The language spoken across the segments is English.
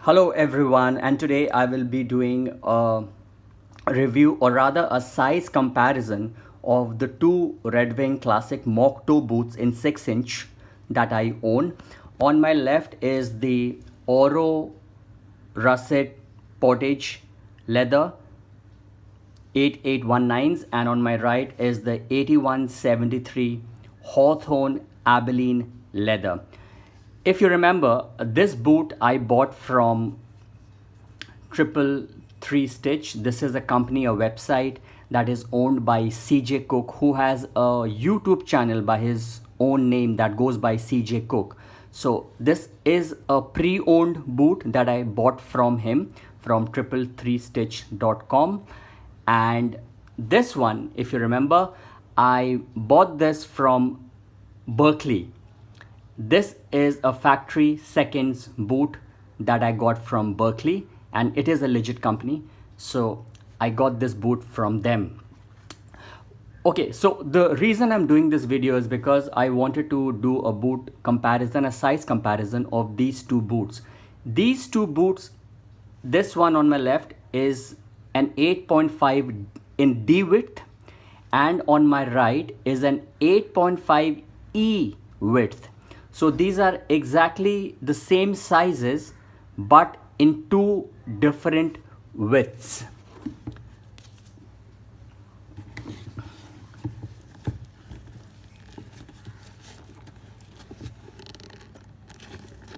Hello everyone, and today I will be doing a review, or rather a size comparison of the two Red Wing Classic Moc Toe boots in 6-inch that I own. On my left is the Oro Russet Portage leather 8819s, and on my right is the 8173 Hawthorne Abilene leather. If you remember, this boot I bought from Triple Three Stitch. This is a company, a website that is owned by CJ Cook, who has a YouTube channel by his own name that goes by CJ Cook. So this is a pre-owned boot that I bought from him from triple3stitch.com. And this one, if you remember, I bought this from Berkeley. This is a factory seconds boot that I got from Berkeley, and it is a legit company, so I got this boot from them. Okay, so the reason I'm doing this video is because I wanted to do a boot comparison, a size comparison of these two boots. These two boots, this one on my left is an 8.5 in D width, and on my right is an 8.5 E width. So these are exactly the same sizes but in two different widths.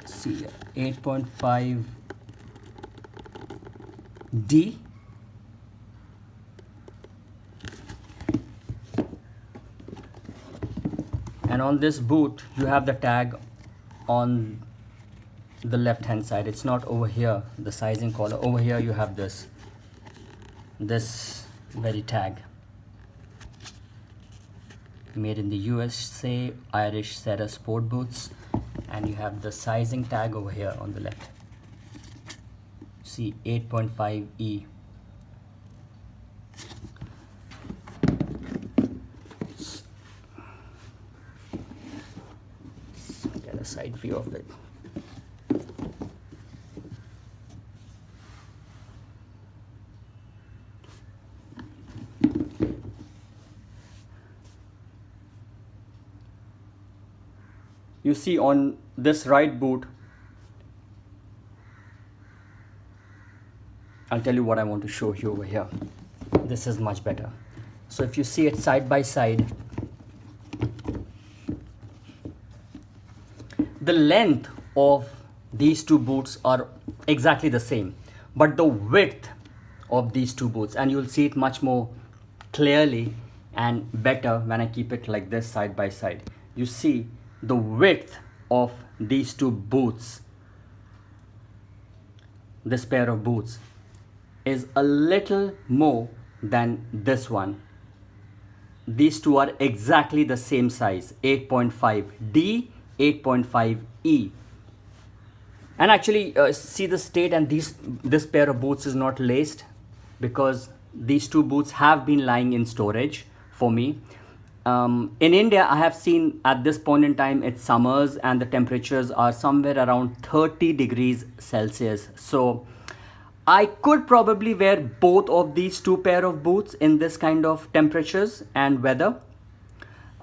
See, 8.5 D and on this boot you have the tag on the left hand side. It's not over here, the sizing collar. Over here you have this very tag, made in the USA, Irish Setter sport boots, and you have the sizing tag over here on the left. See, 8.5 E. Get a side view of it. You see on this right boot, I'll tell you what I want to show you over here. This is much better. So if you see it side by side, the length of these two boots are exactly the same, but the width of these two boots, and you'll see it much more clearly and better when I keep it like this side by side. You see the width of these two boots, this pair of boots, is a little more than this one. These two are exactly the same size, 8.5 D, 8.5 E. And actually see the state, and this pair of boots is not laced because these two boots have been lying in storage for me. In India, I have seen at this point in time it's summers and the temperatures are somewhere around 30 degrees Celsius. So I could probably wear both of these two pair of boots in this kind of temperatures and weather.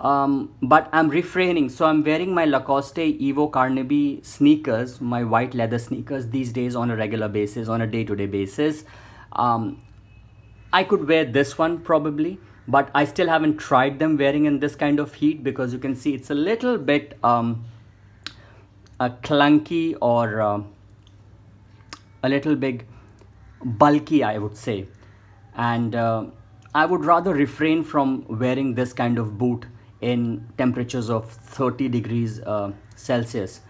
But I'm refraining, so I'm wearing my Lacoste Evo Carnaby sneakers, my white leather sneakers, these days on a regular basis, on a day-to-day basis. I could wear this one probably, but I still haven't tried them wearing in this kind of heat, because you can see it's a little bit clunky, or a little bit bulky, I would say. And I would rather refrain from wearing this kind of boot in temperatures of 30 degrees Celsius.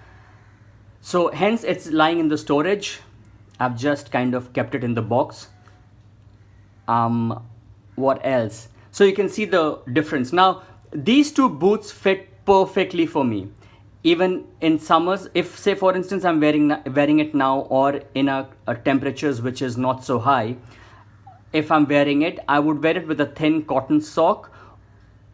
So hence it's lying in the storage. I've just kind of kept it in the box. What else? So you can see the difference. Now these two boots fit perfectly for me, even in summers. If, say for instance, I'm wearing it now, or in a temperatures which is not so high, if I'm wearing it, I would wear it with a thin cotton sock.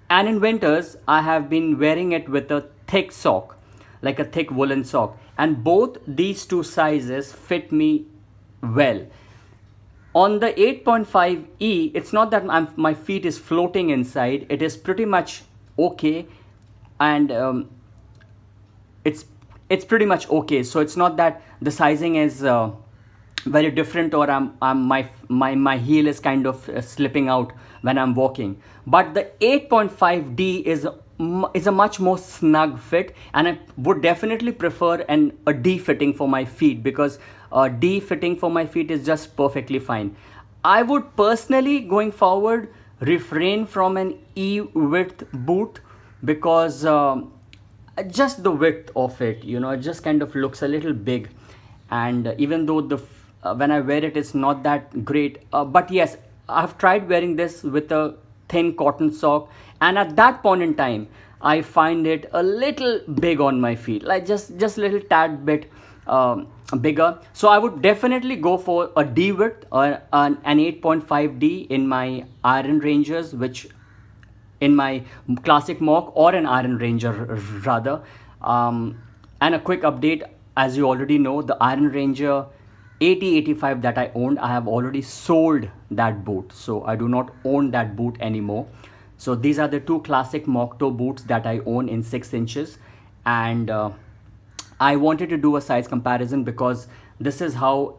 And in winters, I have been wearing it with a thick sock. like a thick woolen sock, and both these two sizes fit me well. On the 8.5e, it's not that my feet is floating inside. It is pretty much okay, and it's pretty much okay. So it's not that the sizing is very different, or my heel is kind of slipping out when I'm walking. But the 8.5D is a much more snug fit, and I would definitely prefer a D fitting for my feet, because D fitting for my feet is just perfectly fine. I would personally, going forward, refrain from an E width boot, because just the width of it, it just kind of looks a little big, and even though when I wear it, it's not that great. But yes, I've tried wearing this with a thin cotton sock, and at that point in time, I find it a little big on my feet, like just a little tad bit bigger. So I would definitely go for a D width, or an 8.5D in my Iron Rangers, which in my Classic Moc, or an Iron Ranger rather. And a quick update, as you already know, the Iron Ranger 8085 that I owned, I have already sold that boot, so I do not own that boot anymore. So these are the two Classic Moc Toe boots that I own in 6 inches, and I wanted to do a size comparison, because this is how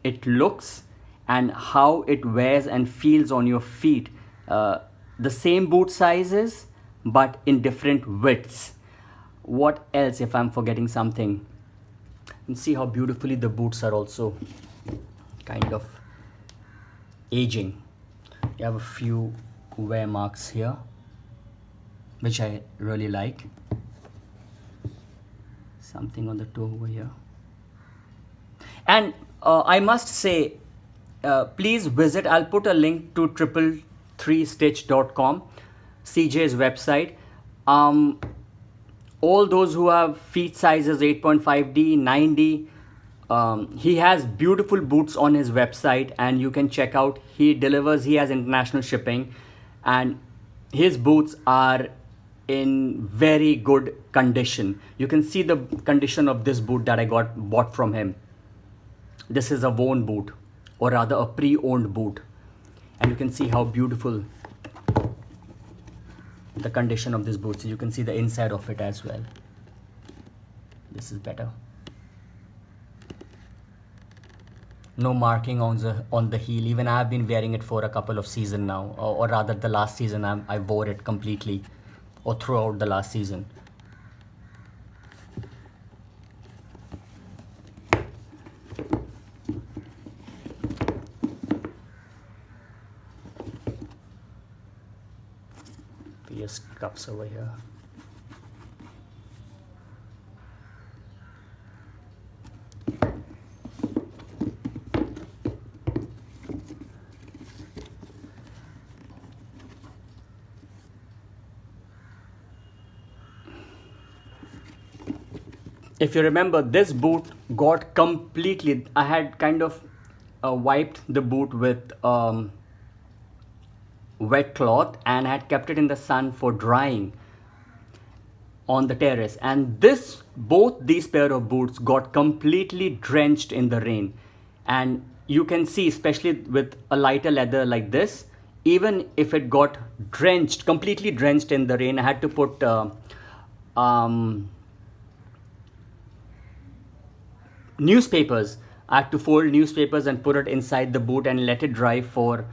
it looks and how it wears and feels on your feet. The same boot sizes, but in different widths. What else, if I'm forgetting something? And see how beautifully the boots are also kind of aging. You have a few wear marks here, which I really like. Something on the toe over here. And I must say, please visit, I'll put a link to 333stitch.com, CJ's website. All those who have feet sizes 8.5D, 9D, he has beautiful boots on his website, and you can check out. He delivers, he has international shipping, and his boots are in very good condition. You can see the condition of this boot that I bought from him. This is a worn boot, or rather a pre-owned boot, and you can see how beautiful the condition of this boot. So you can see the inside of it as well. This is better. No marking on the heel. Even I have been wearing it for a couple of seasons now, or rather the last season I wore it completely, or throughout the last season. Just cups over here. If you remember, this boot got completely, I had kind of wiped the boot with wet cloth and had kept it in the sun for drying on the terrace, and both these pair of boots got completely drenched in the rain. And you can see, especially with a lighter leather like this, even if it got completely drenched in the rain, I had to put newspapers. I had to fold newspapers and put it inside the boot and let it dry for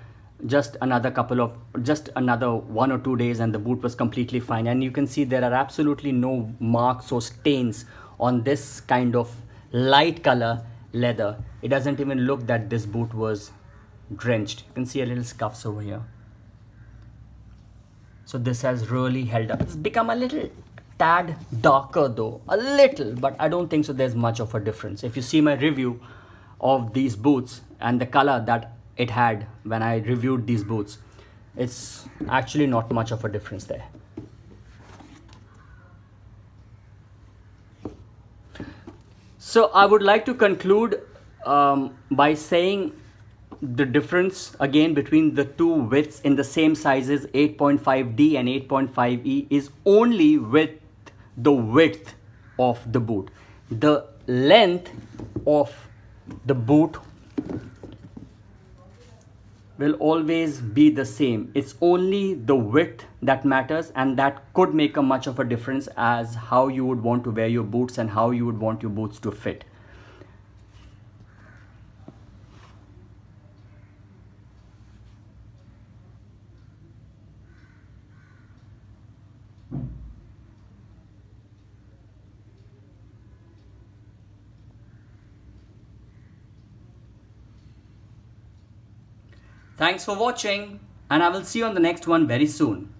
just another 1 or 2 days, and the boot was completely fine. And you can see there are absolutely no marks or stains on this kind of light color leather. It doesn't even look that this boot was drenched. You can see a little scuffs over here. So this has really held up. It's become a little tad darker though, a little, but I don't think so there's much of a difference. If you see my review of these boots and the color that it had when I reviewed these boots, it's actually not much of a difference there. So I would like to conclude by saying the difference again between the two widths in the same sizes 8.5D and 8.5E is only with the width of the boot. The length of the boot will always be the same. It's only the width that matters, and that could make a much of a difference as how you would want to wear your boots and how you would want your boots to fit. Thanks for watching, and I will see you on the next one very soon.